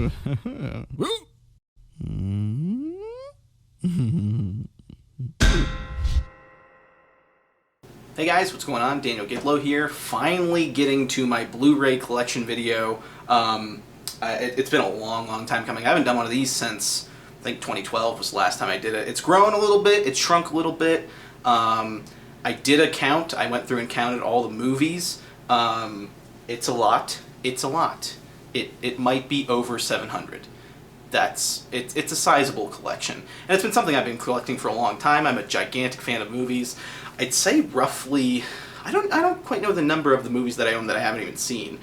Hey guys, what's going on? Daniel Gitlow here. Finally getting to my Blu-ray collection video. It's been a long time coming. I haven't done one of these since, I think 2012 was the last time I did it. It's grown a little bit, it's shrunk a little bit. I did a count. I went through and counted all the movies. It's a lot. It's a lot. It might be over 700. It's a sizable collection. And it's been something I've been collecting for a long time. I'm a gigantic fan of movies. I'd say roughly, I don't quite know the number of the movies that I own that I haven't even seen.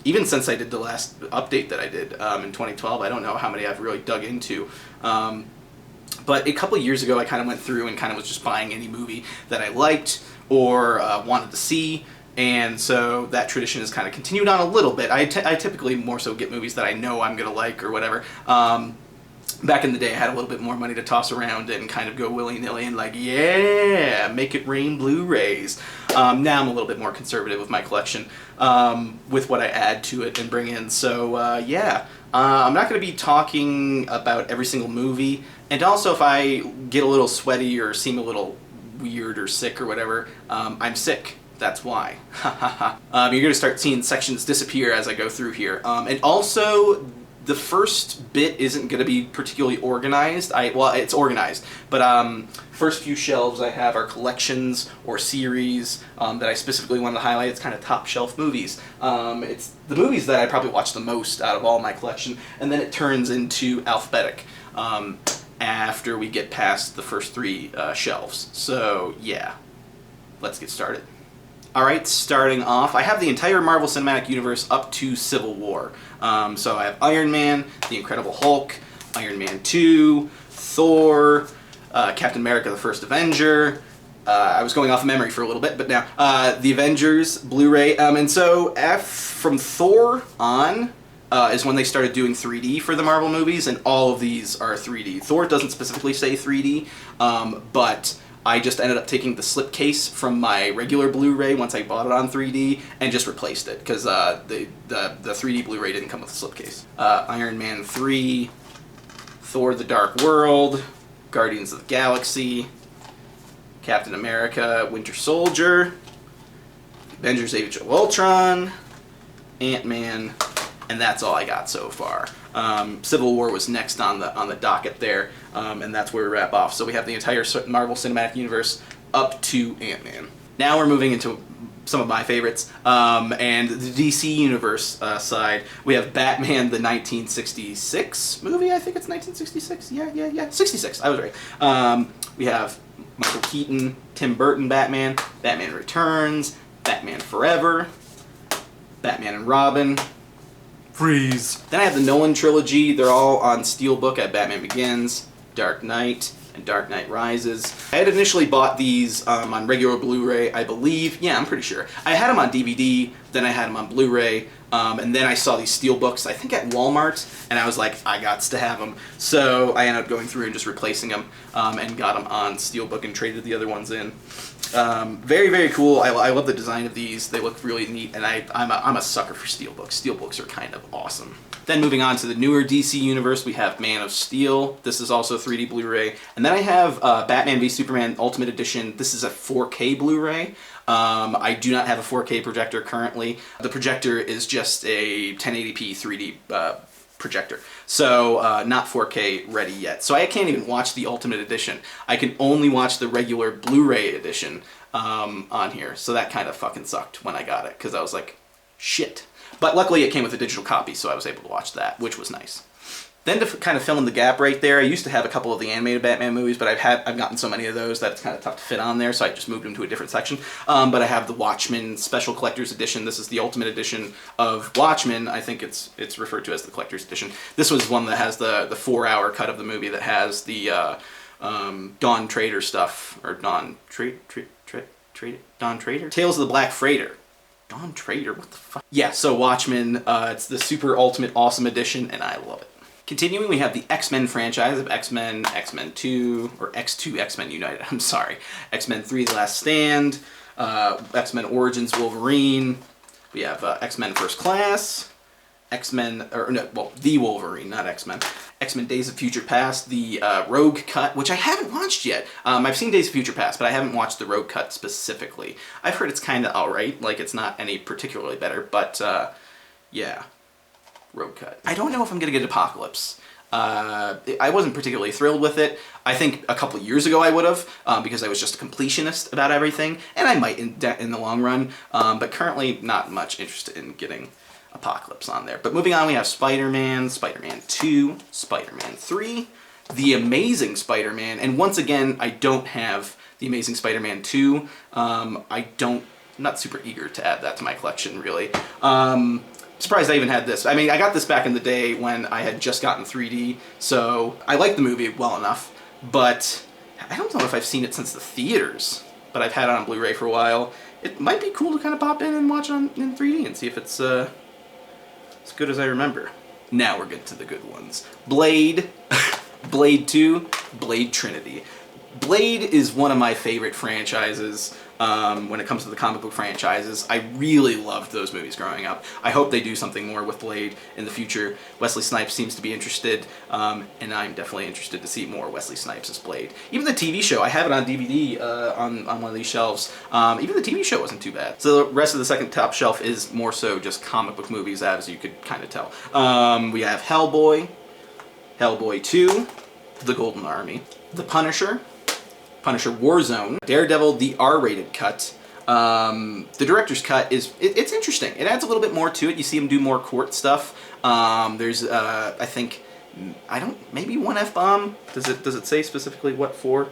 Even since I did the last update that I did in 2012, I don't know how many I've really dug into. But a couple of years ago, I kind of went through and kind of was just buying any movie that I liked or wanted to see. And so that tradition has kind of continued on a little bit. I typically more so get movies that I know I'm going to like or whatever. Back in the day, I had a little bit more money to toss around and kind of go willy-nilly and like, yeah, make it rain Blu-rays. Now I'm a little bit more conservative with my collection, with what I add to it and bring in. So yeah, I'm not going to be talking about every single movie. And also, if I get a little sweaty or seem a little weird or sick or whatever, I'm sick. That's why. You're going to start seeing sections disappear as I go through here. And also, the first bit isn't going to be particularly organized. Well, it's organized, but first few shelves I have are collections or series that I specifically wanted to highlight. It's kind of top shelf movies. It's the movies that I probably watch the most out of all my collection, and then it turns into alphabetic after we get past the first three shelves. So yeah, let's get started. Alright, starting off, I have the entire Marvel Cinematic Universe up to Civil War. So I have Iron Man, The Incredible Hulk, Iron Man 2, Thor, Captain America the First Avenger. I was going off of memory for a little bit, but now, The Avengers, Blu-ray. And so from Thor on is when they started doing 3D for the Marvel movies, and all of these are 3D. Thor doesn't specifically say 3D, but I just ended up taking the slipcase from my regular Blu-ray once I bought it on 3D and just replaced it because the 3D Blu-ray didn't come with a slipcase. Iron Man 3, Thor the Dark World, Guardians of the Galaxy, Captain America, Winter Soldier, Avengers Age of Ultron, Ant-Man, and that's all I got so far. Civil War was next on the docket there, and that's where we wrap off. So we have the entire Marvel Cinematic Universe up to Ant-Man. Now we're moving into some of my favorites, and the DC Universe side. We have Batman the 1966 movie, I think it's 1966? Yeah, 66, I was right. We have Michael Keaton, Tim Burton Batman, Batman Returns, Batman Forever, Batman and Robin, Freeze. Then I have the Nolan trilogy. They're all on Steelbook at Batman Begins, Dark Knight, and Dark Knight Rises. I had initially bought these on regular Blu-ray, I believe. Yeah, I'm pretty sure. I had them on DVD, then I had them on Blu-ray, and then I saw these Steelbooks, I think at Walmart, and I was like, I gots to have them. So I ended up going through and just replacing them and got them on Steelbook and traded the other ones in. Very, very cool. I love the design of these. They look really neat, and I'm a sucker for Steelbooks. Steelbooks are kind of awesome. Then moving on to the newer DC Universe, we have Man of Steel. This is also 3D Blu-ray. And then I have Batman v Superman Ultimate Edition. This is a 4K Blu-ray. I do not have a 4K projector currently. The projector is just a 1080p 3D projector. So not 4K ready yet. So I can't even watch the Ultimate Edition. I can only watch the regular Blu-ray edition on here. So that kind of fucking sucked when I got it, because I was like, shit. But luckily it came with a digital copy, so I was able to watch that, which was nice. Then to kind of fill in the gap right there, I used to have a couple of the animated Batman movies, but I've gotten so many of those that it's kind of tough to fit on there, so I just moved them to a different section. But I have the Watchmen Special Collector's Edition. This is the Ultimate Edition of Watchmen. I think it's referred to as the Collector's Edition. This was one that has the 4-hour cut of the movie that has the Dawn Trader stuff, or Dawn Trader? Tales of the Black Freighter. Dawn Trader, what the fuck? Yeah, so Watchmen, it's the Super Ultimate Awesome Edition, and I love it. Continuing, we have the X-Men franchise of X-Men, X-Men 2, or X2 X-Men United, I'm sorry. X-Men 3 The Last Stand, X-Men Origins Wolverine, we have X-Men First Class, X-Men, or no, well, The Wolverine, not X-Men. X-Men Days of Future Past, the Rogue Cut, which I haven't watched yet. I've seen Days of Future Past, but I haven't watched the Rogue Cut specifically. I've heard it's kind of alright, like it's not any particularly better, but yeah, Rogue Cut. I don't know if I'm going to get Apocalypse. I wasn't particularly thrilled with it. I think a couple years ago I would have, because I was just a completionist about everything, and I might in the long run, but currently not much interested in getting Apocalypse on there. But moving on, we have Spider-Man, Spider-Man 2, Spider-Man 3, The Amazing Spider-Man, and once again, I don't have The Amazing Spider-Man 2. I'm not super eager to add that to my collection, really. Surprised I even had this. I mean, I got this back in the day when I had just gotten 3D, so I liked the movie well enough, but I don't know if I've seen it since the theaters, but I've had it on Blu-ray for a while. It might be cool to kind of pop in and watch it in 3D and see if it's as good as I remember. Now we're getting to the good ones. Blade, Blade 2, Blade Trinity. Blade is one of my favorite franchises when it comes to the comic book franchises. I really loved those movies growing up. I hope they do something more with Blade in the future. Wesley Snipes seems to be interested, and I'm definitely interested to see more Wesley Snipes as Blade. Even the TV show, I have it on DVD on one of these shelves. Even the TV show wasn't too bad. So the rest of the second top shelf is more so just comic book movies, as you could kind of tell. We have Hellboy, Hellboy 2, The Golden Army, The Punisher, Punisher Warzone, Daredevil, the R-rated cut. The director's cut it's interesting. It adds a little bit more to it. You see him do more court stuff. There's I think maybe one F-bomb. Does it say specifically what for?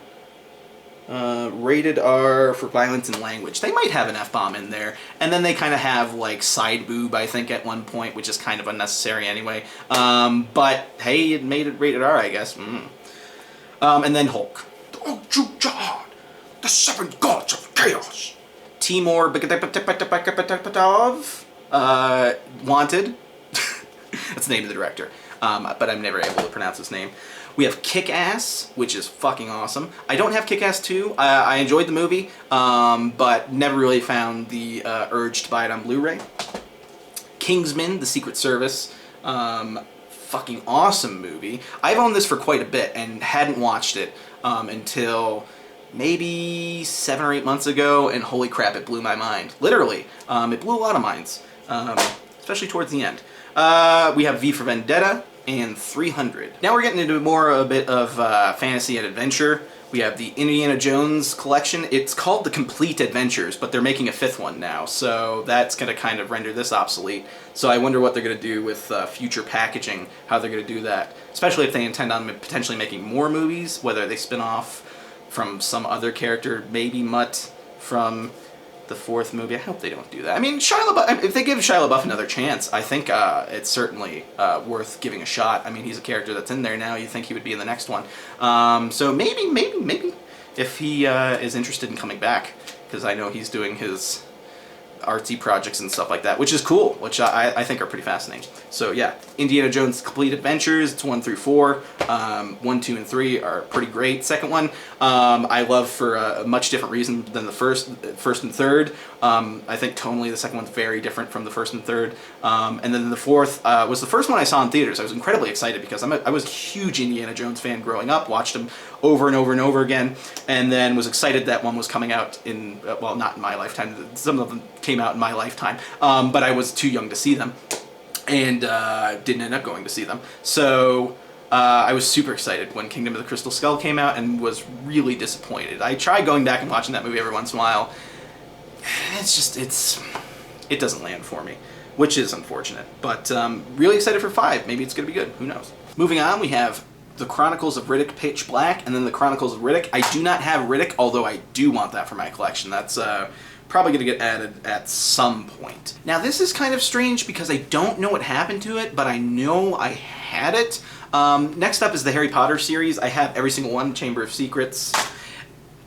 Rated R for violence and language. They might have an F-bomb in there, and then they kind of have like side boob, I think, at one point, which is kind of unnecessary anyway. But hey, it made it rated R, I guess. And then Hulk. The seven gods of chaos. Timur Bekmambetov, Wanted. That's the name of the director, but I'm never able to pronounce his name. We have Kick-Ass, which is fucking awesome. I don't have Kick-Ass 2. I enjoyed the movie, but never really found the urge to buy it on Blu-ray. Kingsman, The Secret Service. Fucking awesome movie. I've owned this for quite a bit and hadn't watched it until maybe 7 or 8 months ago, and holy crap, it blew my mind. Literally. It blew a lot of minds, especially towards the end. We have V for Vendetta and 300. Now we're getting into a bit of fantasy and adventure. We have the Indiana Jones collection. It's called The Complete Adventures, but they're making a 5th one now, so that's going to kind of render this obsolete. So I wonder what they're going to do with future packaging, how they're going to do that, especially if they intend on potentially making more movies, whether they spin off from some other character, maybe Mutt from the 4th movie. I hope they don't do that. I mean, Shia LaBeouf, if they give Shia LaBeouf another chance, I think it's certainly worth giving a shot. I mean, he's a character that's in there now. You think he would be in the next one. So maybe, if he is interested in coming back, because I know he's doing his artsy projects and stuff like that, which is cool, which I think are pretty fascinating. So yeah, Indiana Jones Complete Adventures, it's 1 through 4. 1, 2, and 3 are pretty great. Second one, I love for a much different reason than the first and third. I think tonally the second one's very different from the first and third. And then the 4th was the first one I saw in theaters. I was incredibly excited because I was a huge Indiana Jones fan growing up, watched him over and over and over again, and then was excited that one was coming out in, well, not in my lifetime. Some of them came out in my lifetime, but I was too young to see them, and didn't end up going to see them. So I was super excited when Kingdom of the Crystal Skull came out and was really disappointed. I tried going back and watching that movie every once in a while. It doesn't land for me, which is unfortunate. But really excited for 5. Maybe it's going to be good. Who knows? Moving on, we have The Chronicles of Riddick Pitch Black, and then The Chronicles of Riddick. I do not have Riddick, although I do want that for my collection. That's probably going to get added at some point. Now, this is kind of strange because I don't know what happened to it, but I know I had it. Next up is the Harry Potter series. I have every single one, Chamber of Secrets,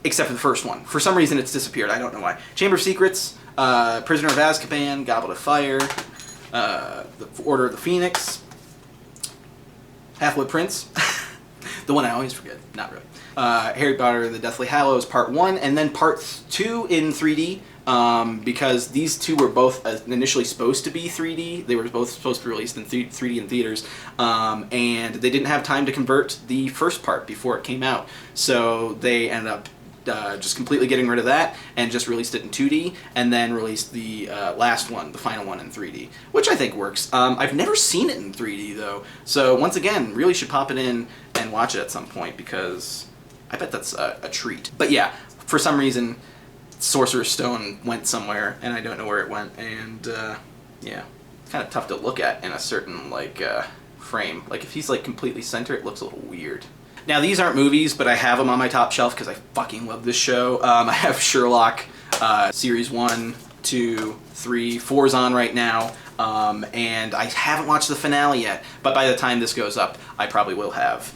except for the first one. For some reason, it's disappeared. I don't know why. Chamber of Secrets, Prisoner of Azkaban, Goblet of Fire, the Order of the Phoenix, Half-Blood Prince, the one I always forget, not really. Harry Potter and the Deathly Hallows Part 1, and then Part 2 in 3D, because these two were both initially supposed to be 3D. They were both supposed to be released in 3D in theaters, and they didn't have time to convert the first part before it came out. So they ended up just completely getting rid of that and just released it in 2D, and then released the last one, the final one, in 3D, which I think works. I've never seen it in 3D though, so once again, really should pop it in and watch it at some point, because I bet that's a treat. But yeah, for some reason, Sorcerer's Stone went somewhere, and I don't know where it went, and yeah, it's kind of tough to look at in a certain like frame. Like if he's like completely center, it looks a little weird. Now these aren't movies, but I have them on my top shelf because I fucking love this show. I have Sherlock series 1, 2, 3, 4's on right now, and I haven't watched the finale yet, but by the time this goes up, I probably will have.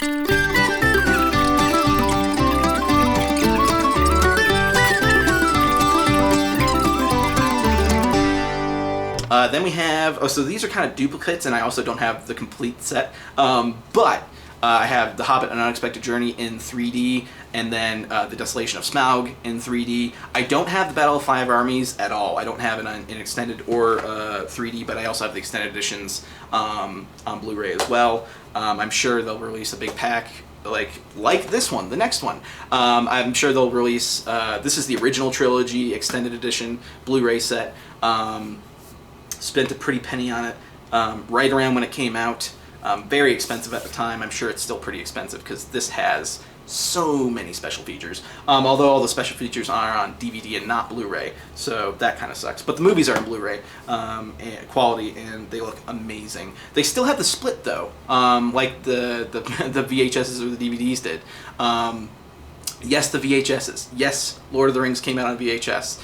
Then we have, so these are kind of duplicates, and I also don't have the complete set, but I have The Hobbit: An Unexpected Journey in 3D, and then The Desolation of Smaug in 3D. I don't have the Battle of Five Armies at all. I don't have it in extended or 3D, but I also have the extended editions on Blu-ray as well. I'm sure they'll release a big pack like this one, the next one. I'm sure they'll release, this is the original trilogy extended edition Blu-ray set. Spent a pretty penny on it right around when it came out. Very expensive at the time. I'm sure it's still pretty expensive because this has so many special features. Although all the special features are on DVD and not Blu-ray, so that kind of sucks. But the movies are in Blu-ray quality, and they look amazing. They still have the split though, like the VHSs or the DVDs did. Yes, the VHSs. Yes, Lord of the Rings came out on VHS.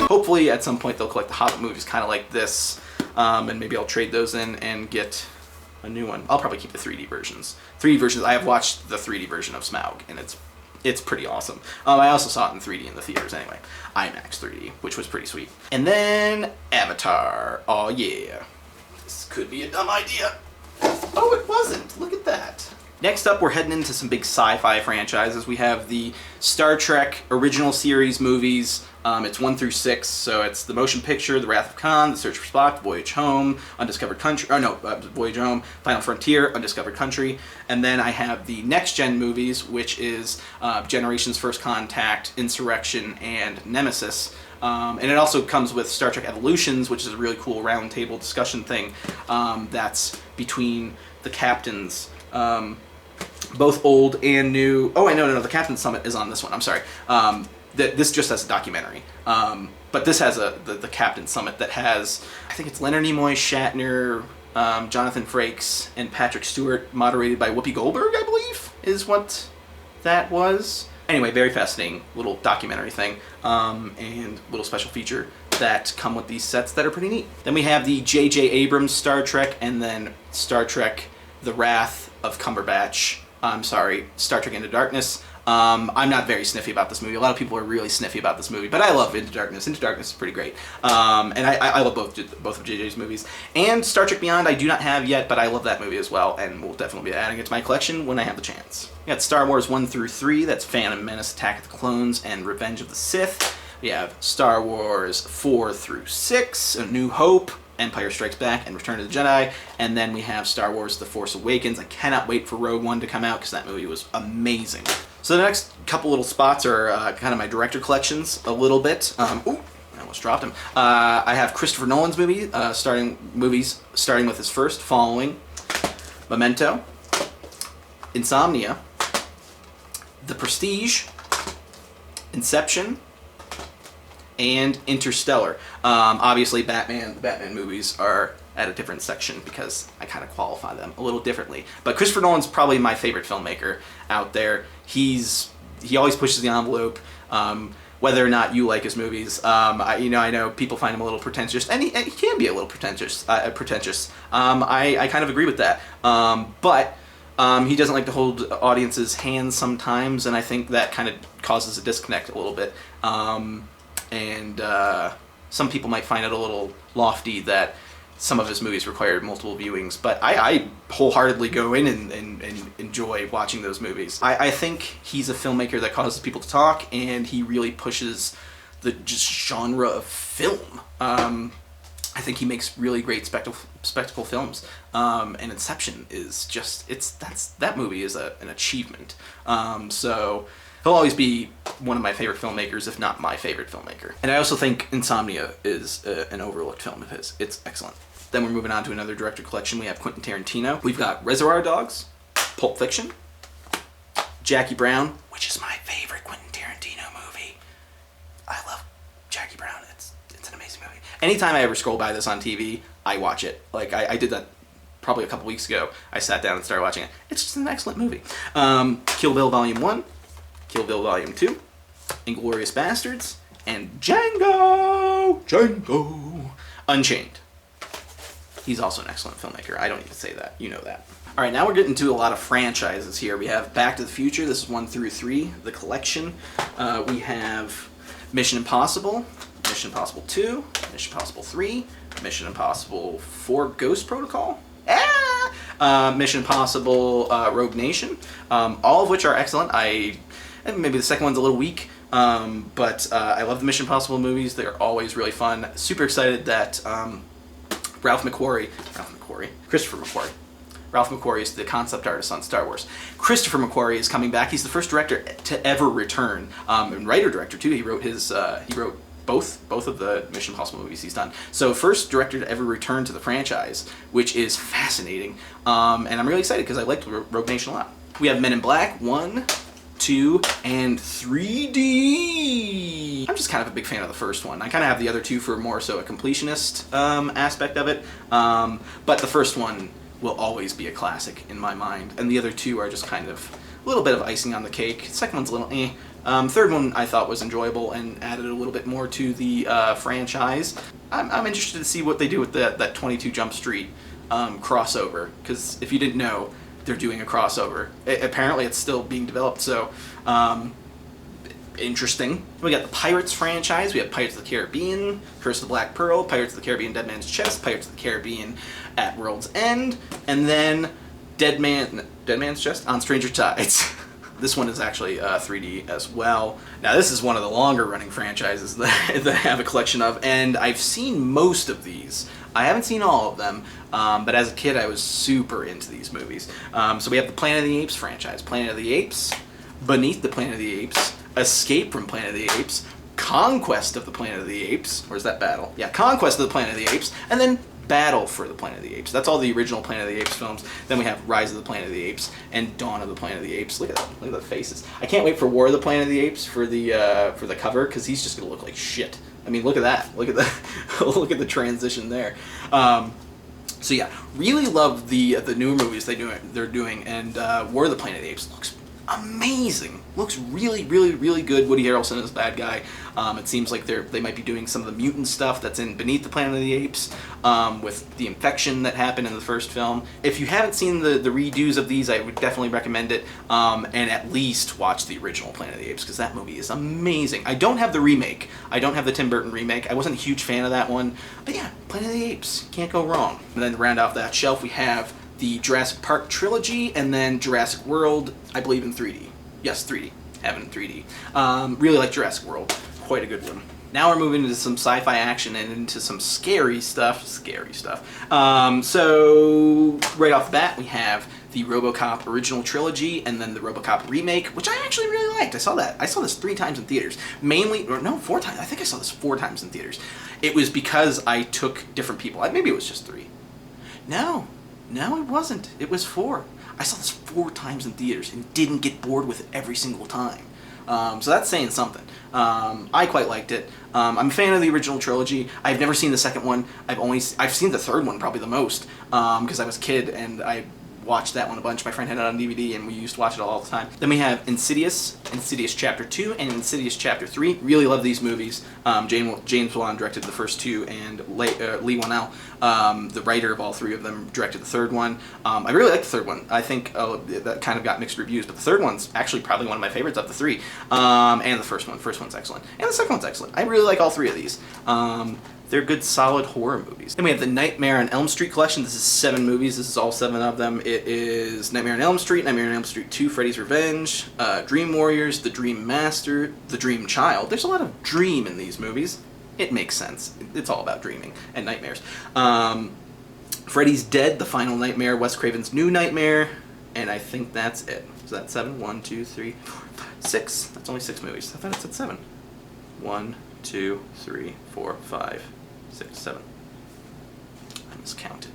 Hopefully at some point they'll collect the Hobbit movies kind of like this, and maybe I'll trade those in and get a new one. I'll probably keep the 3D versions. 3D versions, I have watched the 3D version of Smaug, and it's pretty awesome. I also saw it in 3D in the theaters anyway. IMAX 3D, which was pretty sweet. And then Avatar. Oh yeah. This could be a dumb idea. Oh, it wasn't. Look at that. Next up, we're heading into some big sci-fi franchises. We have the Star Trek original series movies. It's 1 through 6, so it's the motion picture, The Wrath of Khan, The Search for Spock, Voyage Home, Undiscovered Country, Voyage Home, Final Frontier, Undiscovered Country, and then I have the next-gen movies, which is Generations, First Contact, Insurrection, and Nemesis. And it also comes with Star Trek Evolutions, which is a really cool roundtable discussion thing that's between the captains, both old and new. Oh, no, the Captain's Summit is on this one, I'm sorry. This just has a documentary, but this has the Captain's Summit that has, I think it's Leonard Nimoy, Shatner, Jonathan Frakes, and Patrick Stewart, moderated by Whoopi Goldberg, I believe, is what that was. Anyway, very fascinating little documentary thing, and little special feature that come with these sets that are pretty neat. Then we have the J.J. Abrams Star Trek, and then Star Trek The Wrath of Cumberbatch. Star Trek Into Darkness. I'm not very sniffy about this movie. A lot of people are really sniffy about this movie, but I love Into Darkness. Into Darkness is pretty great. And I love both of JJ's movies. And Star Trek Beyond I do not have yet, but I love that movie as well, and will definitely be adding it to my collection when I have the chance. We got Star Wars 1 through 3, that's Phantom Menace, Attack of the Clones, and Revenge of the Sith. We have Star Wars 4 through 6, A New Hope, Empire Strikes Back, and Return of the Jedi. And then we have Star Wars The Force Awakens. I cannot wait for Rogue One to come out because that movie was amazing. So the next couple little spots are kind of my director collections a little bit. Ooh, I almost dropped him. I have Christopher Nolan's starting with his first, following Memento, Insomnia, The Prestige, Inception, and Interstellar. Obviously, the Batman movies are at a different section because I kind of qualify them a little differently. But Christopher Nolan's probably my favorite filmmaker out there. He always pushes the envelope, whether or not you like his movies. I know people find him a little pretentious, and he can be a little pretentious. I kind of agree with that. But he doesn't like to hold audiences' hands sometimes, and I think that kind of causes a disconnect a little bit. And some people might find it a little lofty that some of his movies required multiple viewings, but I wholeheartedly go in and enjoy watching those movies. I think he's a filmmaker that causes people to talk, and he really pushes the just genre of film. I think he makes really great spectacle films, and Inception is just that movie is an achievement. So he'll always be one of my favorite filmmakers, if not my favorite filmmaker. And I also think Insomnia is an overlooked film of his. It's excellent. Then we're moving on to another director collection. We have Quentin Tarantino. We've got Reservoir Dogs, Pulp Fiction, Jackie Brown, which is my favorite Quentin Tarantino movie. I love Jackie Brown. It's an amazing movie. Anytime I ever scroll by this on TV, I watch it. Like I did that probably a couple weeks ago. I sat down and started watching it. It's just an excellent movie. Kill Bill Volume 1, Kill Bill Volume 2, Inglourious Bastards, and Django Unchained. He's also an excellent filmmaker. I don't need to say that. You know that. All right, now we're getting to a lot of franchises here. We have Back to the Future. This is 1 through 3, the collection. We have Mission Impossible, Mission Impossible 2, Mission Impossible 3, Mission Impossible 4 Ghost Protocol, Mission Impossible Rogue Nation, all of which are excellent. Maybe the second one's a little weak, but I love the Mission Impossible movies. They're always really fun. Super excited that Christopher McQuarrie. Ralph McQuarrie is the concept artist on Star Wars. Christopher McQuarrie is coming back. He's the first director to ever return, and writer-director too. He wrote both of the Mission Impossible movies he's done. So first director to ever return to the franchise, which is fascinating. And I'm really excited because I liked Rogue Nation a lot. We have Men in Black 1, 2, and 3D. I'm just kind of a big fan of the first one. I kind of have the other two for more so a completionist aspect of it. But the first one will always be a classic in my mind. And the other two are just kind of a little bit of icing on the cake. The second one's a little eh. Third one I thought was enjoyable and added a little bit more to the franchise. I'm interested to see what they do with that 22 Jump Street crossover, because if you didn't know, they're doing a crossover. Apparently it's still being developed, so interesting. We got the Pirates franchise. We have Pirates of the Caribbean, Curse of the Black Pearl, Pirates of the Caribbean, Dead Man's Chest, Pirates of the Caribbean at World's End, and then Dead Man's Chest on Stranger Tides. This one is actually 3D as well. Now this is one of the longer running franchises that I have a collection of, and I've seen most of these. I haven't seen all of them, but as a kid I was super into these movies. So we have the Planet of the Apes franchise. Planet of the Apes, Beneath the Planet of the Apes, Escape from Planet of the Apes, Conquest of the Planet of the Apes. Where's that battle? Yeah, Conquest of the Planet of the Apes, and then Battle for the Planet of the Apes. That's all the original Planet of the Apes films. Then we have Rise of the Planet of the Apes and Dawn of the Planet of the Apes. Look at that. Look at the faces. I can't wait for War of the Planet of the Apes for the cover, because he's just gonna look like shit. I mean, look at that. Look at the look at the transition there. So yeah, really love the newer movies they're doing, and War of the Planet of the Apes looks amazing. Looks really, really, really good. Woody Harrelson is the bad guy. It seems like they might be doing some of the mutant stuff that's in Beneath the Planet of the Apes, with the infection that happened in the first film. If you haven't seen the redos of these, I would definitely recommend it, and at least watch the original Planet of the Apes, because that movie is amazing. I don't have the remake. I don't have the Tim Burton remake. I wasn't a huge fan of that one, but yeah, Planet of the Apes, can't go wrong. And then to round off that shelf, we have the Jurassic Park trilogy, and then Jurassic World, I believe in 3D. Yes, 3D. Have it in 3D. Really like Jurassic World. Quite a good one. Now we're moving into some sci-fi action and into some scary stuff. So right off the bat, we have the RoboCop original trilogy, and then the RoboCop remake, which I actually really liked. I saw this 3 times in theaters. 4 times. I think I saw this 4 times in theaters. It was because I took different people. Maybe it was just 3. No, it wasn't. It was 4. I saw this 4 times in theaters and didn't get bored with it every single time. So that's saying something. I quite liked it. I'm a fan of the original trilogy. I've never seen the second one. I've seen the third one probably the most, because I was a kid and I watched that one a bunch. My friend had it on DVD and we used to watch it all the time. Then we have Insidious Chapter 2, and Insidious Chapter 3. Really love these movies. James Wan directed the first 2, and Lee Whannell, the writer of all 3 of them, directed the third one. I really like the third one. I think that kind of got mixed reviews, but the third one's actually probably one of my favorites of the 3. And the first one. First one's excellent. And the second one's excellent. I really like all 3 of these. they're good, solid horror movies. Then we have the Nightmare on Elm Street collection. This is 7 movies. This is all 7 of them. It is Nightmare on Elm Street, Nightmare on Elm Street 2, Freddy's Revenge, Dream Warriors, The Dream Master, The Dream Child. There's a lot of dream in these movies. It makes sense. It's all about dreaming and nightmares. Freddy's Dead, The Final Nightmare, Wes Craven's New Nightmare, and I think that's it. Is that 7? 1, 2, 3, 4, 5, 6. That's only 6 movies. I thought it said 7. 1, 2, 3, 4, 5, 6, 7. I miscounted.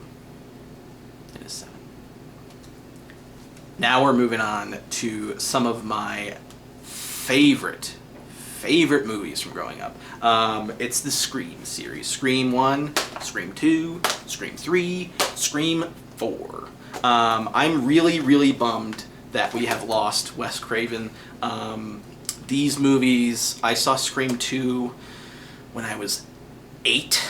It is 7. Now we're moving on to some of my favorite movies from growing up. It's the Scream series. Scream 1, Scream 2, Scream 3, Scream 4. I'm really bummed that we have lost Wes Craven. These movies, I saw Scream 2 when I was 8.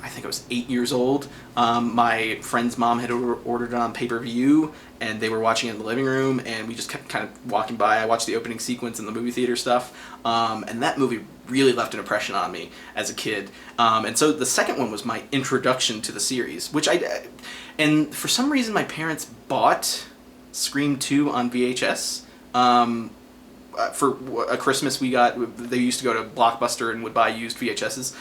I think I was 8 years old. My friend's mom had ordered it on pay-per-view, and they were watching it in the living room, and we just kept kind of walking by. I watched the opening sequence and the movie theater stuff, and that movie really left an impression on me as a kid. And so the second one was my introduction to the series, and for some reason my parents bought Scream 2 on VHS. For a Christmas they used to go to Blockbuster and would buy used VHSs.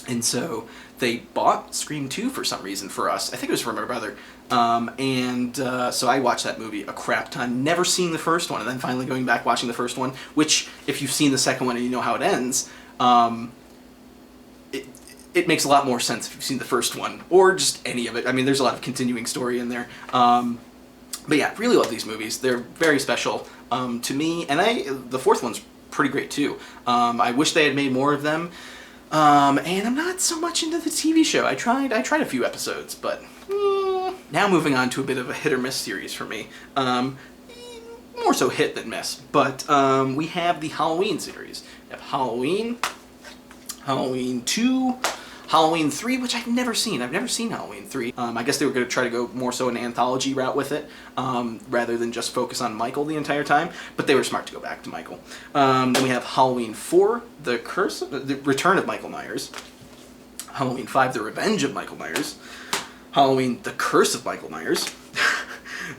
And so they bought Scream 2 for some reason for us. I think it was for my brother. So I watched that movie a crap ton, never seeing the first one, and then finally going back watching the first one, which, if you've seen the second one and you know how it ends, it makes a lot more sense if you've seen the first one, or just any of it. I mean, there's a lot of continuing story in there. But yeah, really love these movies. They're very special to me, and the fourth one's pretty great too. I wish they had made more of them. And I'm not so much into the TV show. I tried a few episodes, but now moving on to a bit of a hit or miss series for me. More so hit than miss, but we have the Halloween series. We have Halloween, Halloween 2, Halloween 3, which I've never seen. I've never seen Halloween 3. I guess they were going to try to go more so an anthology route with it, rather than just focus on Michael the entire time, but they were smart to go back to Michael. Then we have Halloween 4, The Return of Michael Myers. Halloween 5, The Revenge of Michael Myers. Halloween, The Curse of Michael Myers.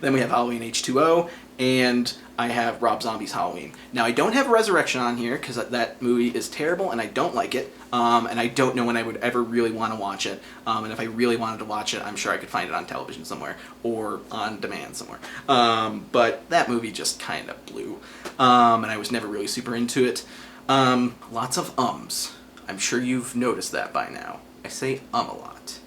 Then we have Halloween H2O, and I have Rob Zombie's Halloween. Now, I don't have Resurrection on here because that movie is terrible and I don't like it, and I don't know when I would ever really want to watch it. And if I really wanted to watch it, I'm sure I could find it on television somewhere or on demand somewhere. But that movie just kind of blew, and I was never really super into it. Lots of ums. I'm sure you've noticed that by now. I say a lot.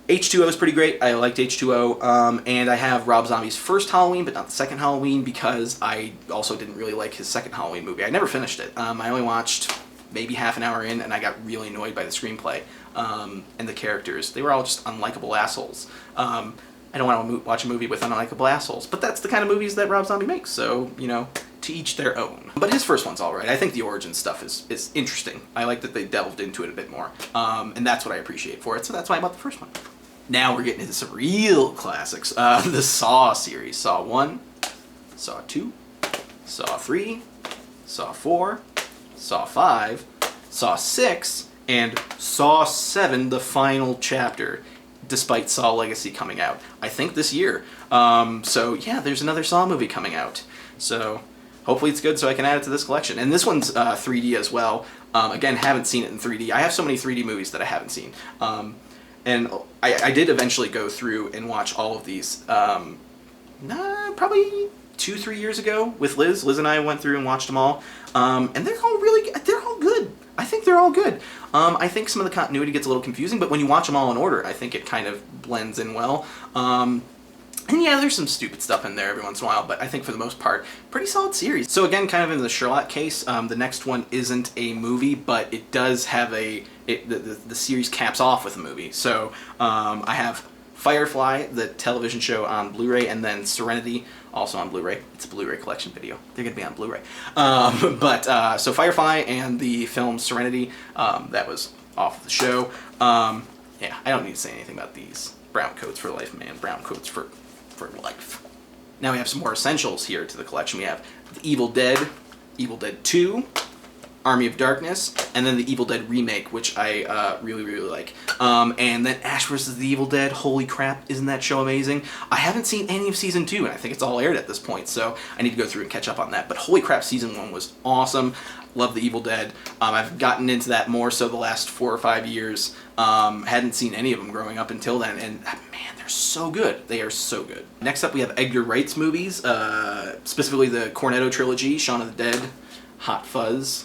H2O is pretty great. I liked H2O, and I have Rob Zombie's first Halloween, but not the second Halloween, because I also didn't really like his second Halloween movie. I never finished it. I only watched maybe half an hour in, and I got really annoyed by the screenplay and the characters. They were all just unlikable assholes. I don't want to watch a movie with unlikable assholes, but that's the kind of movies that Rob Zombie makes, so, you know, to each their own. But his first one's alright. I think the origin stuff is interesting. I like that they delved into it a bit more, and that's what I appreciate for it, so that's why I bought the first one. Now we're getting into some real classics. The Saw series. Saw 1, Saw 2, Saw 3, Saw 4, Saw 5, Saw 6, and Saw 7, the final chapter, despite Saw Legacy coming out, I think this year. So yeah, there's another Saw movie coming out. So hopefully it's good so I can add it to this collection. And this one's 3D as well. Again, haven't seen it in 3D. I have so many 3D movies that I haven't seen. And I did eventually go through and watch all of these, probably 2-3 years ago with Liz. Liz and I went through and watched them all, and they're all good. I think they're all good. I think some of the continuity gets a little confusing, but when you watch them all in order, I think it kind of blends in well. And yeah, there's some stupid stuff in there every once in a while, but I think for the most part, pretty solid series. So again, kind of in the Sherlock case, the next one isn't a movie, but it does have the series caps off with a movie. So I have Firefly, the television show, on Blu-ray, and then Serenity, also on Blu-ray. It's a Blu-ray collection video. They're going to be on Blu-ray. So Firefly and the film Serenity, that was off of the show. Yeah, I don't need to say anything about these. Brown coats for life, man. Brown coats for life. Now we have some more essentials here to the collection. We have The Evil Dead, Evil Dead 2, Army of Darkness, and then the Evil Dead remake, which I really, really like. And then Ash vs. the Evil Dead, holy crap, isn't that show amazing? I haven't seen any of Season 2, and I think it's all aired at this point, so I need to go through and catch up on that. But holy crap, Season 1 was awesome. Love the Evil Dead. I've gotten into that more so the last 4 or 5 years. Hadn't seen any of them growing up until then, and man, they're so good. They are so good. Next up, we have Edgar Wright's movies, specifically the Cornetto trilogy, Shaun of the Dead, Hot Fuzz,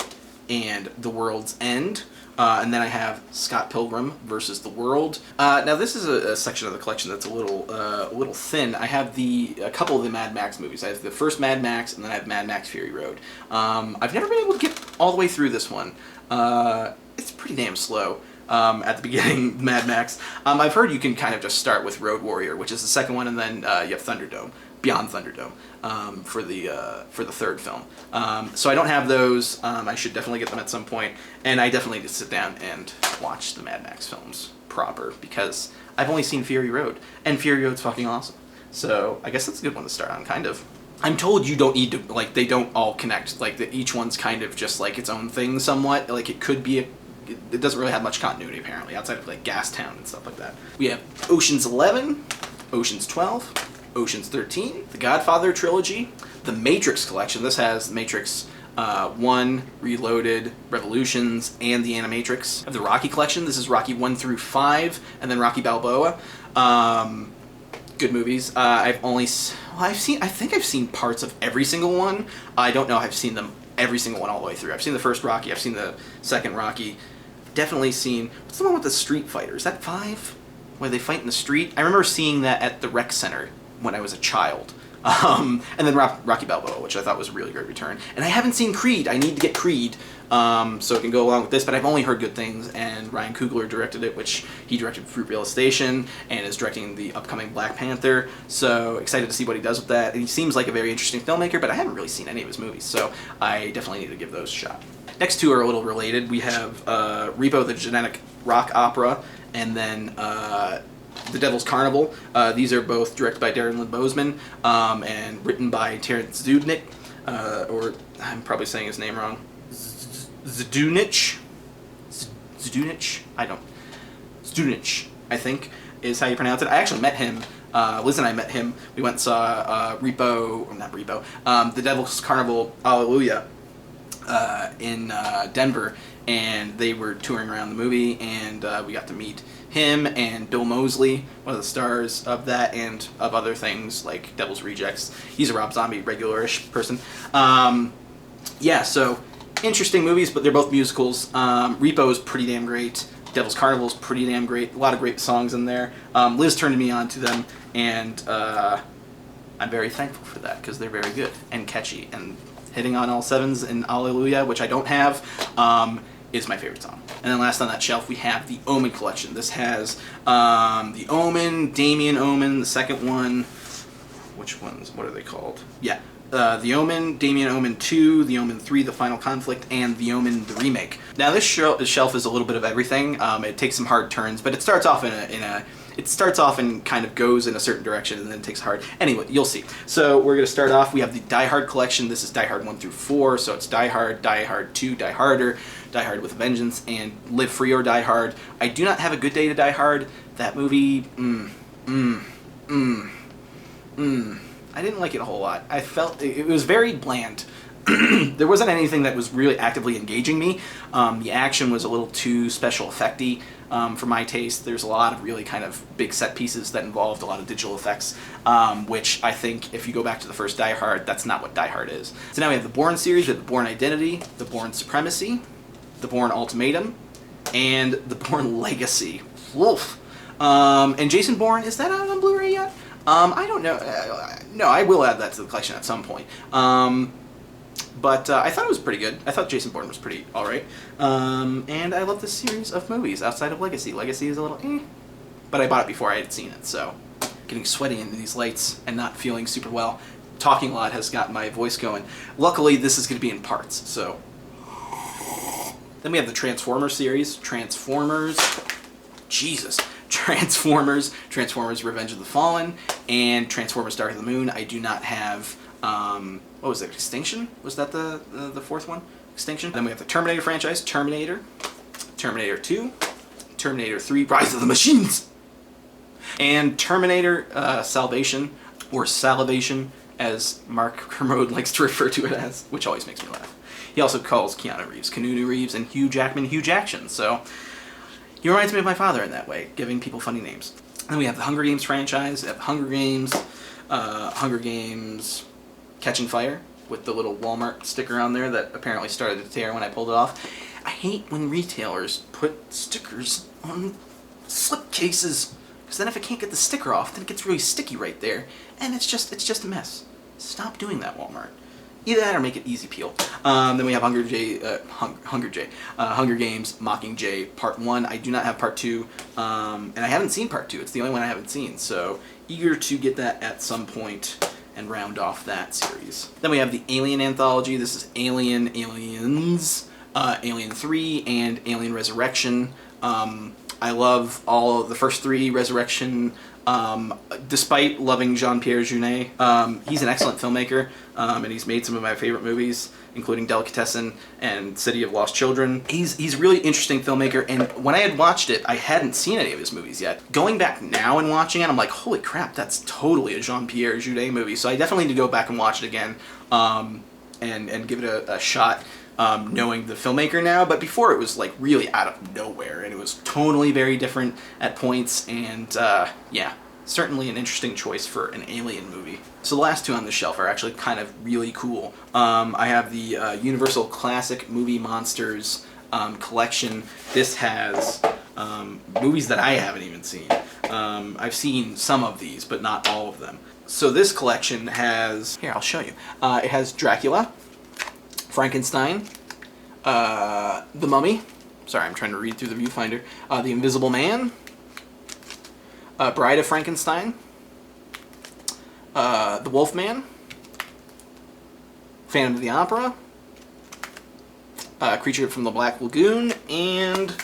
and The World's End. And then I have Scott Pilgrim versus the World. Now this is a section of the collection that's a little thin. I have a couple of the Mad Max movies. I have the first Mad Max, and then I have Mad Max Fury Road. I've never been able to get all the way through this one. It's pretty damn slow. At the beginning, Mad Max. I've heard you can kind of just start with Road Warrior, which is the second one, and then you have Thunderdome, Beyond Thunderdome, for the third film. So I don't have those. I should definitely get them at some point, and I definitely need to sit down and watch the Mad Max films proper, because I've only seen Fury Road, and Fury Road's fucking awesome. So I guess that's a good one to start on, kind of. I'm told you don't need to, like, they don't all connect. Like, each one's kind of just like its own thing somewhat. Like, it could be it doesn't really have much continuity, apparently, outside of, like, Gastown and stuff like that. We have Ocean's 11, Ocean's 12, Ocean's 13, the Godfather trilogy, the Matrix collection. This has Matrix 1, Reloaded, Revolutions, and the Animatrix. I have the Rocky collection. This is Rocky 1 through 5, and then Rocky Balboa. Good movies. I think I've seen parts of every single one. I don't know if I've seen them every single one all the way through. I've seen the first Rocky. I've seen the second Rocky. Definitely seen, what's the one with the street fighter? Is that 5? Where they fight in the street? I remember seeing that at the rec center when I was a child. And then Rocky Balboa, which I thought was a really great return. And I haven't seen Creed. I need to get Creed, so it can go along with this, but I've only heard good things, and Ryan Coogler directed it, which he directed Fruitvale Station, and is directing the upcoming Black Panther, so excited to see what he does with that. And he seems like a very interesting filmmaker, but I haven't really seen any of his movies, so I definitely need to give those a shot. Next two are a little related. We have Repo the Genetic Rock Opera, and then The Devil's Carnival. These are both directed by Darren Lynn Bousman, and written by Terrence Zdunich, or I'm probably saying his name wrong. Zdunich? Zdunich, I think, is how you pronounce it. I actually met him. Liz and I met him. We went and saw The Devil's Carnival, Hallelujah, in Denver, and they were touring around the movie, and we got to meet him and Bill Moseley, one of the stars of that and of other things like Devil's Rejects. He's a Rob Zombie regular-ish person. Yeah, so interesting movies, but they're both musicals. Repo is pretty damn great. Devil's Carnival is pretty damn great. A lot of great songs in there. Liz turned me on to them, and I'm very thankful for that, because they're very good and catchy, and hitting on all sevens in Hallelujah, which I don't have, is my favorite song. And then last on that shelf, we have the Omen collection. This has the Omen, Damien Omen, the second one. Which ones? What are they called? Yeah. The Omen, Damien Omen 2, The Omen 3, The Final Conflict, and The Omen, the remake. Now this shelf is a little bit of everything. It takes some hard turns, but it starts off it starts off and kind of goes in a certain direction, and then it takes hard. Anyway, you'll see. So we're going to start off. We have the Die Hard collection. This is Die Hard 1 through 4, so it's Die Hard, Die Hard 2, Die Harder, Die Hard with a Vengeance, and Live Free or Die Hard. I do not have a good day to Die Hard. That movie, I didn't like it a whole lot. I felt it was very bland. There wasn't anything that was really actively engaging me. The action was a little too special effecty for my taste. There's a lot of really kind of big set pieces that involved a lot of digital effects, which I think if you go back to the first Die Hard, that's not what Die Hard is. So now we have the Bourne series, we have the Bourne Identity, the Bourne Supremacy, the Bourne Ultimatum, and the Bourne Legacy. Wolf. And Jason Bourne, is that out on Blu-ray yet? I don't know. No, I will add that to the collection at some point. But I thought it was pretty good. I thought Jason Bourne was pretty alright. And I love this series of movies outside of Legacy. Legacy is a little but I bought it before I had seen it, so getting sweaty into these lights and not feeling super well. Talking a lot has got my voice going. Luckily, this is going to be in parts, so. Then we have the Transformers series. Transformers, Revenge of the Fallen, and Transformers Dark of the Moon. I do not have, what was it, Extinction? Was that the fourth one? extinction. Then we have the Terminator franchise, Terminator, Terminator 2, Terminator 3, Rise of the Machines, and Terminator Salvation, or Salivation, as Mark Kermode likes to refer to it as, which always makes me laugh. He also calls Keanu Reeves, and Hugh Jackman, Huge Action. So he reminds me of my father in that way, giving people funny names. Then we have the Hunger Games franchise. We have Hunger Games Catching Fire, with the little Walmart sticker on there that apparently started to tear when I pulled it off. I hate when retailers put stickers on slipcases, because then if I can't get the sticker off, then it gets really sticky right there, and it's just a mess. Stop doing that, Walmart. Either that or make it easy peel. Then we have Hunger Games Mockingjay Part 1. I do not have Part 2, and I haven't seen Part 2. It's the only one I haven't seen, so eager to get that at some point and round off that series. Then we have the Alien Anthology. This is Aliens, Alien 3, and Alien Resurrection. I love all of the first 3 Resurrection. Despite loving Jean-Pierre Jeunet, he's an excellent filmmaker, and he's made some of my favorite movies, including Delicatessen and City of Lost Children. He's a really interesting filmmaker, and when I had watched it, I hadn't seen any of his movies yet. Going back now and watching it, I'm like, holy crap, that's totally a Jean-Pierre Jeunet movie. So I definitely need to go back and watch it again, and give it a shot. Knowing the filmmaker now, but before it was like really out of nowhere, and it was tonally very different at points, and yeah, certainly an interesting choice for an Alien movie. So the last 2 on the shelf are actually kind of really cool. I have the Universal Classic Movie Monsters collection. This has movies that I haven't even seen. I've seen some of these, but not all of them. So this collection has, here, I'll show you. It has Dracula, Frankenstein, The Mummy, sorry, I'm trying to read through the viewfinder, The Invisible Man, Bride of Frankenstein, The Wolfman, Phantom of the Opera, Creature from the Black Lagoon, and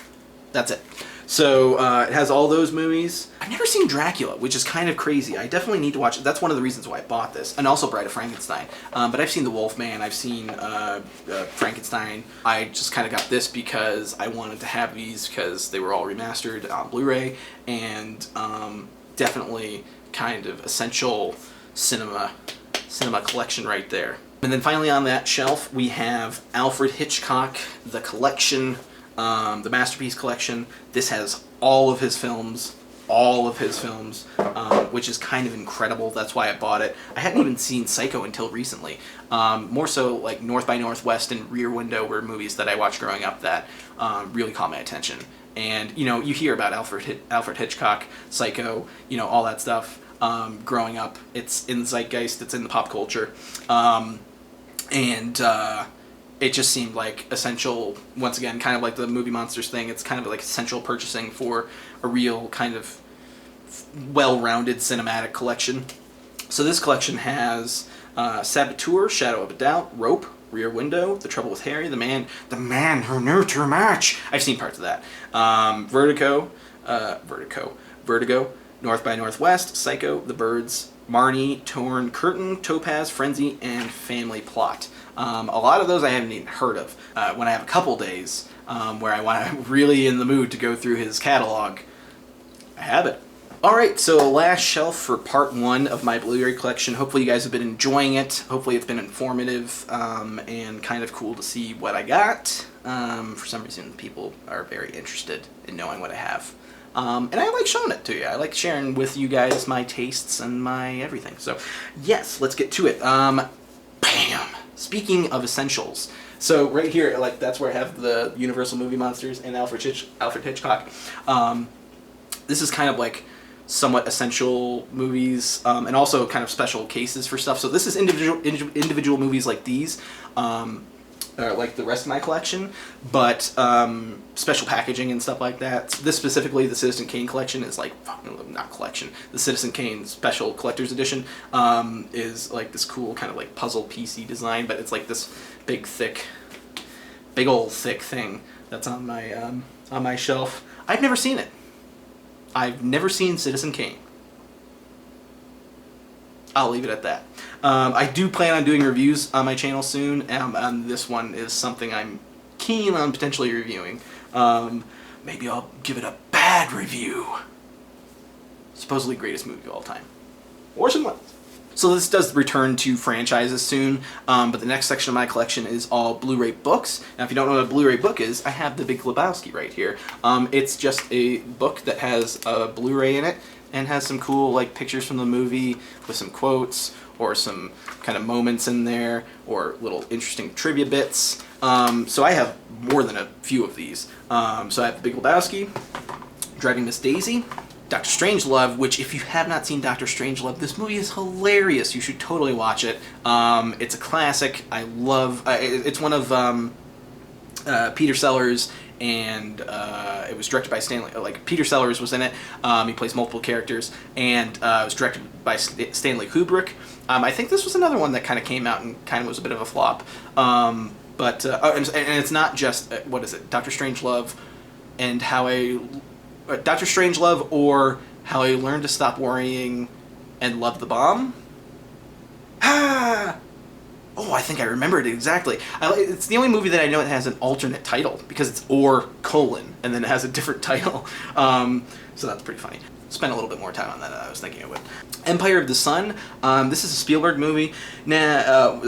that's it. So it has all those movies. I've never seen Dracula, which is kind of crazy. I definitely need to watch it. That's one of the reasons why I bought this. And also Bride of Frankenstein. But I've seen The Wolfman. I've seen Frankenstein. I just kind of got this because I wanted to have these because they were all remastered on Blu-ray. And definitely kind of essential cinema collection right there. And then finally on that shelf, we have Alfred Hitchcock, The Collection, the Masterpiece Collection. This has all of his films, which is kind of incredible. That's why I bought it. I hadn't even seen Psycho until recently. More so like North by Northwest and Rear Window were movies that I watched growing up that really caught my attention. And, you know, you hear about Alfred Hitchcock, Psycho, you know, all that stuff growing up. It's in the zeitgeist, it's in the pop culture. It just seemed like essential, once again, kind of like the Movie Monsters thing, it's kind of like essential purchasing for a real kind of well-rounded cinematic collection. So this collection has Saboteur, Shadow of a Doubt, Rope, Rear Window, The Trouble with Harry, The Man Who Knew Too Much. I've seen parts of that. Vertigo, North by Northwest, Psycho, The Birds, Marnie, Torn Curtain, Topaz, Frenzy, and Family Plot. A lot of those I haven't even heard of. When I have a couple days where I'm really in the mood to go through his catalog, I have it. Alright, so last shelf for part 1 of my Blu-ray collection. Hopefully you guys have been enjoying it. Hopefully it's been informative and kind of cool to see what I got. For some reason people are very interested in knowing what I have. And I like showing it to you. I like sharing with you guys my tastes and my everything. So yes, let's get to it. Bam! Speaking of essentials, so right here, like that's where I have the Universal Movie Monsters and Alfred Hitchcock. This is kind of like somewhat essential movies, and also kind of special cases for stuff. So this is individual movies like these, like the rest of my collection, but special packaging and stuff like that. This specifically, the Citizen Kane collection is like, not collection, the Citizen Kane Special Collector's Edition is like this cool kind of like puzzle piecey design, but it's like this big old thick thing that's on my shelf. I've never seen it. I've never seen Citizen Kane. I'll leave it at that. I do plan on doing reviews on my channel soon, and this one is something I'm keen on potentially reviewing. Maybe I'll give it a bad review. Supposedly greatest movie of all time. Orson Welles. So this does return to franchises soon, but the next section of my collection is all Blu-ray books. Now if you don't know what a Blu-ray book is, I have The Big Lebowski right here. It's just a book that has a Blu-ray in it and has some cool like pictures from the movie with some quotes or some kind of moments in there or little interesting trivia bits. So I have more than a few of these. So I have The Big Lebowski, Driving Miss Daisy, Dr. Strangelove, which if you have not seen Dr. Strangelove, this movie is hilarious. You should totally watch it. It's a classic. I love it's one of Peter Sellers, and it was directed by Stanley. Like Peter Sellers was in it. He plays multiple characters, and it was directed by Stanley Kubrick. I think this was another one that kind of came out and kind of was a bit of a flop. And it's not just what is it, Dr. Strangelove, and how Dr. Strangelove, or How I Learned to Stop Worrying and Love the Bomb? Ah! Oh, I think I remember it exactly. It's the only movie that I know that has an alternate title, because it's or colon, and then it has a different title. So that's pretty funny. Spent a little bit more time on that than I was thinking I would. Empire of the Sun. This is a Spielberg movie.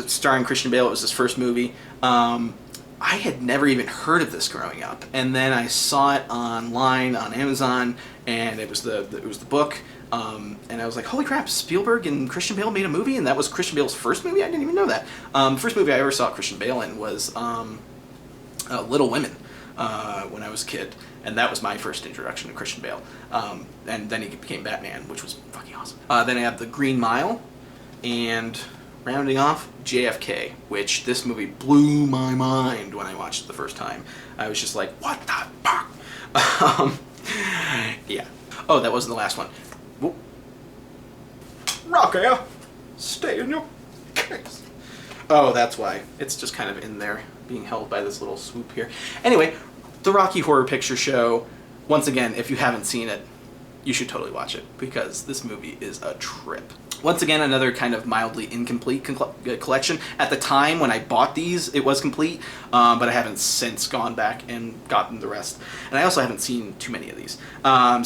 Starring Christian Bale. It was his first movie. I had never even heard of this growing up, and then I saw it online on Amazon, and it was the book, and I was like, holy crap! Spielberg and Christian Bale made a movie, and that was Christian Bale's first movie. I didn't even know that. The first movie I ever saw Christian Bale in was Little Women when I was a kid, and that was my first introduction to Christian Bale. And then he became Batman, which was fucking awesome. Then I have The Green Mile, and rounding off, JFK, which this movie blew my mind when I watched it the first time. I was just like, what the fuck? Yeah. Oh, that wasn't the last one. Whoop. Rocky, stay in your case. Oh, that's why. It's just kind of in there, being held by this little swoop here. Anyway, the Rocky Horror Picture Show. Once again, if you haven't seen it, you should totally watch it, because this movie is a trip. Once again, another kind of mildly incomplete collection. At the time when I bought these, it was complete, but I haven't since gone back and gotten the rest. And I also haven't seen too many of these.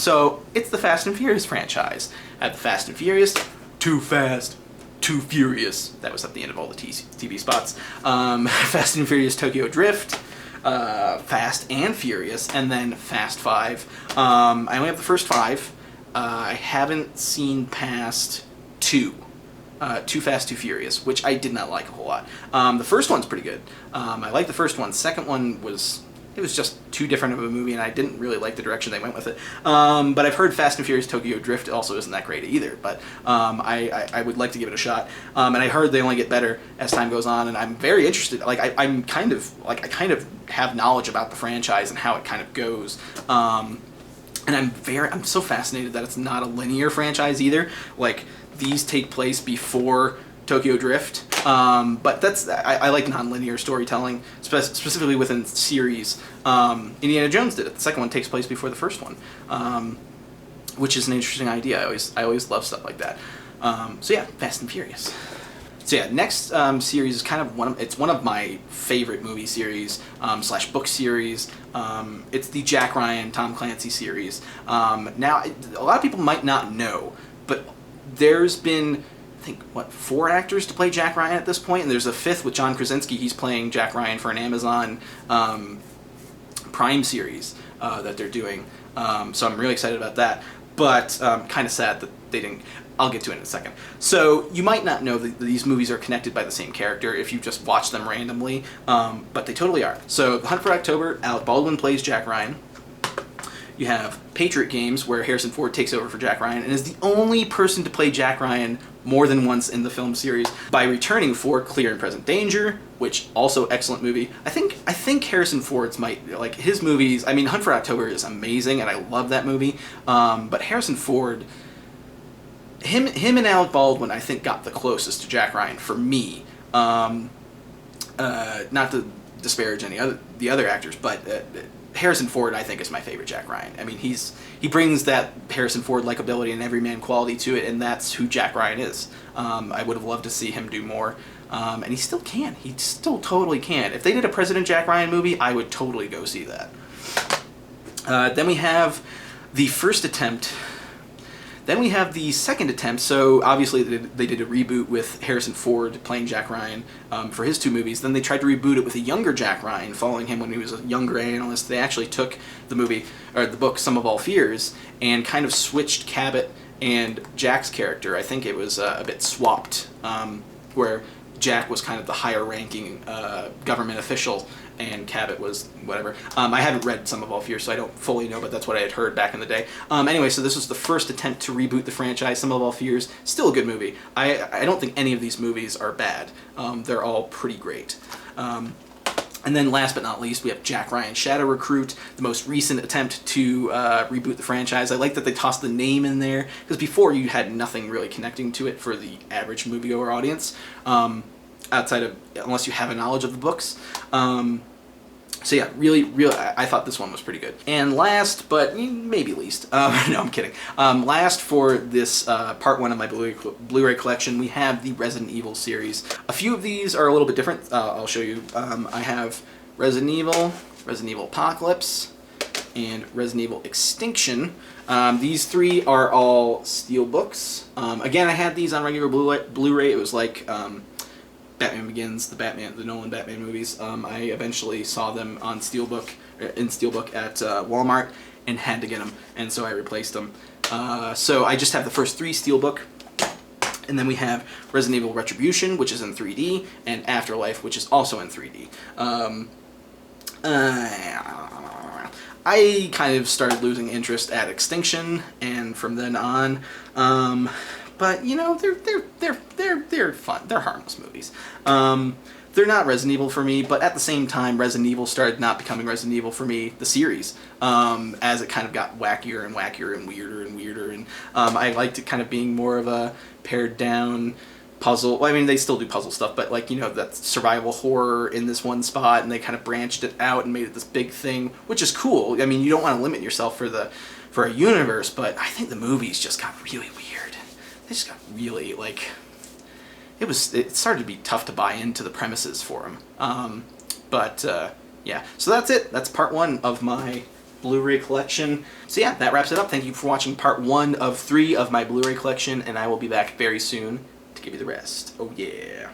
So it's the Fast and Furious franchise. I have the Fast and Furious, Too Fast, Too Furious. That was at the end of all the TV spots. Fast and Furious Tokyo Drift, Fast and Furious, and then Fast 5. I only have the first 5. I haven't seen past 2. Too Fast, Too Furious, which I did not like a whole lot. The first one's pretty good. I liked the first one. Second one was just too different of a movie, and I didn't really like the direction they went with it. But I've heard Fast and Furious Tokyo Drift also isn't that great either, but I would like to give it a shot. And I heard they only get better as time goes on, and I'm very interested. Like I kind of have knowledge about the franchise and how it kind of goes. And I'm so fascinated that it's not a linear franchise either. Like, these take place before Tokyo Drift, but I like non-linear storytelling, specifically within series. Indiana Jones did it. The second one takes place before the first one, which is an interesting idea. I always love stuff like that. So yeah, Fast and Furious. So yeah, next series is kind of one of my favorite movie series / book series. It's the Jack Ryan, Tom Clancy series. Now, a lot of people might not know, but there's been, I think, 4 actors to play Jack Ryan at this point, and there's a 5th with John Krasinski. He's playing Jack Ryan for an Amazon Prime series that they're doing. So I'm really excited about that, but kind of sad that they didn't. I'll get to it in a second. So you might not know that these movies are connected by the same character if you just watch them randomly, but they totally are. So The Hunt for October, Alec Baldwin plays Jack Ryan. You have Patriot Games, where Harrison Ford takes over for Jack Ryan and is the only person to play Jack Ryan more than once in the film series by returning for Clear and Present Danger, which also excellent movie. I think Harrison Ford's like his movies. I mean, Hunt for October is amazing, and I love that movie. But Harrison Ford, him and Alec Baldwin, I think, got the closest to Jack Ryan for me. Not to disparage the other actors, but Harrison Ford, I think, is my favorite Jack Ryan. I mean, he brings that Harrison Ford likability and everyman quality to it, and that's who Jack Ryan is. I would have loved to see him do more, and he still can. He still totally can. If they did a President Jack Ryan movie, I would totally go see that. Then we have the first attempt. Then we have the second attempt. So obviously they did a reboot with Harrison Ford playing Jack Ryan for his 2 movies. Then they tried to reboot it with a younger Jack Ryan, following him when he was a younger analyst. They actually took the movie, or the book, Sum of All Fears, and kind of switched Cabot and Jack's character. I think it was a bit swapped, where Jack was kind of the higher-ranking government official, and Cabot was whatever. I haven't read Sum of All Fears, so I don't fully know, but that's what I had heard back in the day. Anyway, so this was the first attempt to reboot the franchise. Sum of All Fears, still a good movie. I don't think any of these movies are bad. They're all pretty great. And then last but not least, we have Jack Ryan Shadow Recruit, the most recent attempt to reboot the franchise. I like that they tossed the name in there, because before you had nothing really connecting to it for the average moviegoer audience, outside of, unless you have a knowledge of the books. So yeah, really, I thought this one was pretty good. And last, but maybe least, no, I'm kidding. Last for this part 1 of my Blu-ray collection, we have the Resident Evil series. A few of these are a little bit different. I'll show you. I have Resident Evil Apocalypse, and Resident Evil Extinction. These 3 are all steelbooks. Again, I had these on regular Blu-ray. It was like Batman Begins, the Nolan Batman movies. I eventually saw them on Steelbook, in Steelbook at Walmart, and had to get them, and so I replaced them. So I just have the first 3 Steelbook, and then we have Resident Evil Retribution, which is in 3D, and Afterlife, which is also in 3D. I kind of started losing interest at Extinction, and from then on, but you know, they're fun. They're harmless movies. They're not Resident Evil for me, but at the same time, Resident Evil started not becoming Resident Evil for me, the series, as it kind of got wackier and wackier and weirder, and I liked it kind of being more of a pared down puzzle. Well, I mean, they still do puzzle stuff, but like, you know, that survival horror in this one spot, and they kind of branched it out and made it this big thing, which is cool. I mean, you don't want to limit yourself for a universe, but I think the movies just got really weird. They just got really, like, it started to be tough to buy into the premises for them. Yeah, so that's it. That's part 1 of my Blu-ray collection. So yeah, that wraps it up. Thank you for watching part 1 of 3 of my Blu-ray collection, and I will be back very soon to give you the rest. Oh yeah.